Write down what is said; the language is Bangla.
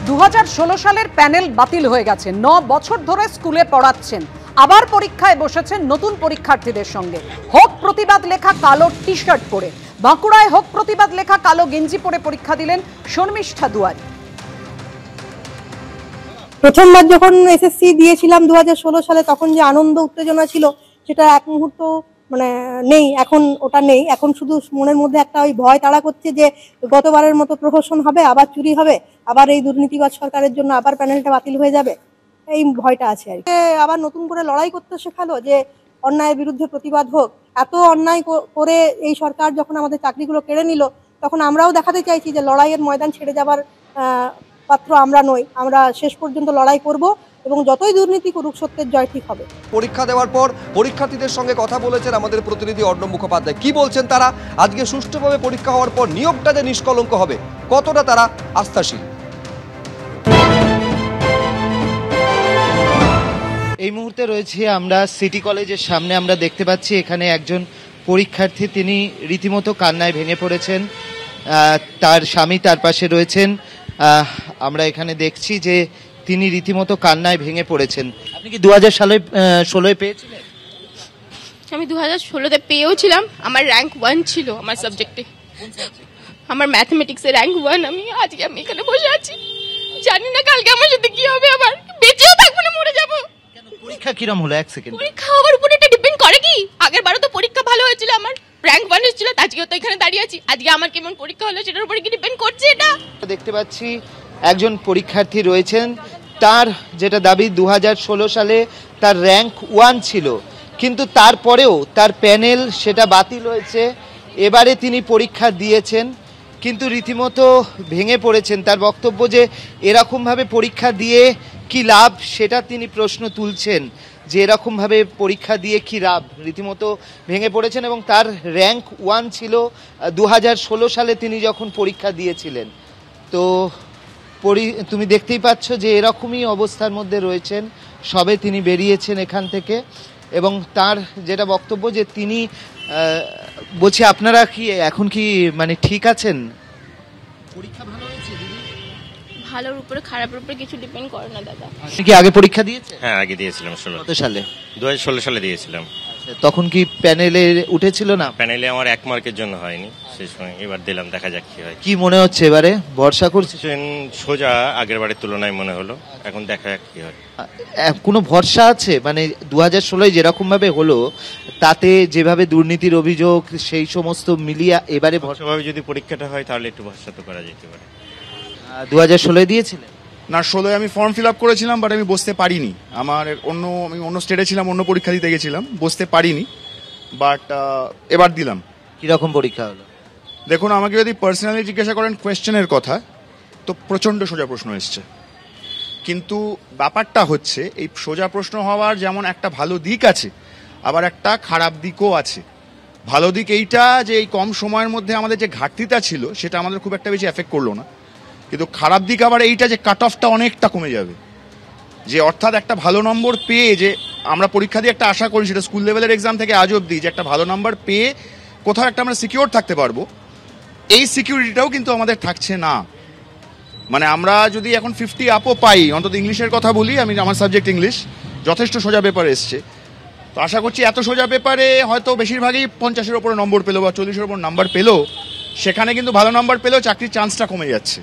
2016 সালের প্যানেল বাতিল হয়ে গেছে। 9 বছর ধরে স্কুলে পড়াচ্ছেন, আবার পরীক্ষায় বসেছেন নতুন পরীক্ষার্থীদের সঙ্গে। হোক প্রতিবাদ লেখা কালো টি শার্ট পরে, বাঁকুড়ায় হোক প্রতিবাদ লেখা কালো গেঞ্জি পরে পরীক্ষা দিলেন শর্মিষ্ঠা দুয়ারি। প্রথমবার যখন এসএসসি দিয়েছিলাম 2016 সালে, তখন যে আনন্দ উত্তেজনা ছিল সেটা এক মুহূর্ত নেই, এখন ওটা নেই। এখন শুধু মনের মধ্যে একটা ওই ভয় তাড়া করছে যে গতবারের মতো প্রহসন হবে, আবার চুরি হবে, আবার এই দুর্নীতিবাজ সরকারের জন্য আবার প্যানেলটা বাতিল হয়ে যাবে, এই ভয়টা আছে আর কি। আবার নতুন করে লড়াই করতে শেখালো যে অন্যায়ের বিরুদ্ধে প্রতিবাদ হোক। এত অন্যায় করে এই সরকার যখন আমাদের চাকরিগুলো কেড়ে নিল, তখন আমরাও দেখাতে চাইছি যে লড়াইয়ের ময়দান ছেড়ে যাবার পাত্র আমরা নই। আমরা শেষ পর্যন্ত লড়াই করব এবং যতই দুর্নীতি করুক সত্যের জয় ঠিক হবে। পরীক্ষা দেওয়ার পর পরীক্ষার্থীদের সঙ্গে কথা বলেছেন আমাদের প্রতিনিধি অর্ণব মুখোপাধ্যায়। কি বলছেন তারা? আজকে সুষ্ঠুভাবে পরীক্ষা হওয়ার পর নিয়োগটা যে নিষ্কলঙ্ক হবে, কতটা তারা আস্থাশীল? এই মুহূর্তে রয়েছে আমরা সিটি কলেজের সামনে। আমরা দেখতে পাচ্ছি এখানে একজন পরীক্ষার্থী, তিনি রীতিমতো কান্নায় ভেঙে পড়েছেন। তার স্বামী তার পাশে রয়েছেন। আমরা এখানে দেখছি যে তিনি রীতিমতো কান্নায় ভেঙে পড়েছেন। আপনি কি 2016 পেয়েছিলেন? আমি 2016-তে পেয়েও ছিলাম। আমার র্যাঙ্ক 1 ছিল আমার সাবজেক্টে, আমার ম্যাথমেটিক্সে র্যাঙ্ক 1। আজকে আমি এখানে বসে আছি, জানি না কালকে আমার সাথে কি হবে, আবার বেঁচেও থাকবো না মরে যাবো। পরীক্ষা কিরম হলো? এক সেকেন্ড, পরীক্ষা আমার উপর এটা ডিপেন্ড করে কি? আগের বারও তো পরীক্ষা ভালো হয়েছিল, আমার র্যাঙ্ক 1 এসেছিল, আজকেও তো এখানে দাঁড়িয়ে আছি। আজকে আমার কেমন পরীক্ষা হলো সেটার উপরে কি ডিপেন্ড করছে এটা? দেখতে পাচ্ছি একজন পরীক্ষার্থী রয়েছেন, তার যেটা দাবি 2016 সালে তার র্যাঙ্ক 1 ছিল, কিন্তু তারপরেও তার প্যানেল সেটা বাতিল হয়েছে। এবারে তিনি পরীক্ষা দিয়েছেন কিন্তু রীতিমতো ভেঙে পড়েছেন। তার বক্তব্য যে এরকমভাবে পরীক্ষা দিয়ে কি লাভ, সেটা তিনি প্রশ্ন তুলছেন যে এরকমভাবে পরীক্ষা দিয়ে কি লাভ। রীতিমতো ভেঙে পড়েছেন এবং তার র্যাঙ্ক 1 ছিল 2016 সালে তিনি যখন পরীক্ষা দিয়েছিলেন। তো তুমি দেখতেই পাচ্ছ যে এরকমই অবস্থার মধ্যে রয়েছেন। সবে তিনি বেরিয়েছেন এখান থেকে এবং তার যেটা বক্তব্য যে তিনি বলছি, আপনারা কি এখন কি মানে ঠিক আছেন? পরীক্ষা ভালো হয়েছে দিদি? ভালোর উপরে খারাপের উপরে কিছু ডিপেন্ড করে না দাদা। আপনি কি আগে পরীক্ষা দিয়েছেন? হ্যাঁ, আগে দিয়েছিলাম। 16 সালে? 2016 সালে দিয়েছিলাম। তখন কি প্যানেলে উঠেছিল না? প্যানেলে আমার 1 মার্কের জন্য হয়নি সেই সময়, এবার দিলাম, দেখা যাক কি হয়। কি মনে হচ্ছে এবারে? ভরসা করছেন? সোজা আগের বারের তুলনায় মনে হলো, এখন দেখা যাক কি হয়। কোনো ভরসা আছে? মানে 2016 যেরকম ভাবে হলো, তাতে যেভাবে দুর্নীতির অভিযোগ, সেই সমস্ত মিলিয়ে এবারে ভরসাভাবে যদি পরীক্ষাটা হয় তাহলে একটু ভরসা তো করা যেতে পারে। 2016 দিয়েছিলেন না? 16 আমি ফর্ম ফিল আপ করেছিলাম, বাট আমি বসতে পারিনি। আমি অন্য স্টেটে ছিলাম, অন্য পরীক্ষা দিতে গেছিলাম, বসতে পারিনি। বাট এবার দিলাম। কিরকম পরীক্ষা হলো? দেখুন, আমাকে যদি পার্সোনালি জিজ্ঞাসা করেন কোয়েশ্চেনের কথা, তো প্রচণ্ড সোজা প্রশ্ন এসছে। কিন্তু ব্যাপারটা হচ্ছে, এই সোজা প্রশ্ন হওয়ার যেমন একটা ভালো দিক আছে, আবার একটা খারাপ দিকও আছে। ভালো দিক এইটা যে এই কম সময়ের মধ্যে আমাদের যে ঘাটতিটা ছিল সেটা আমাদের খুব একটা বেশি এফেক্ট করলো না। কিন্তু খারাপ দিক আবার এইটা যে কাট অফটা অনেকটা কমে যাবে, যে অর্থাৎ একটা ভালো নম্বর পেয়ে, যে আমরা পরীক্ষা দিয়ে একটা আশা করি সেটা স্কুল লেভেলের এক্সাম থেকে আজ অবধি, যে একটা ভালো নাম্বার পেয়ে কোথাও একটা আমরা সিকিউর থাকতে পারবো, এই সিকিউরিটিটাও কিন্তু আমাদের থাকছে না। মানে আমরা যদি এখন 50 আপও পাই, অন্তত ইংলিশের কথা বলি, আমার সাবজেক্ট ইংলিশ, যথেষ্ট সোজা পেপার এসছে। তো আশা করছি এত সোজা পেপারে হয়তো বেশিরভাগই 50-এর ওপরে নম্বর পেলো বা 40-এর ওপর নাম্বার পেলো, সেখানে কিন্তু ভালো নাম্বার পেলেও চাকরির চান্সটা কমে যাচ্ছে।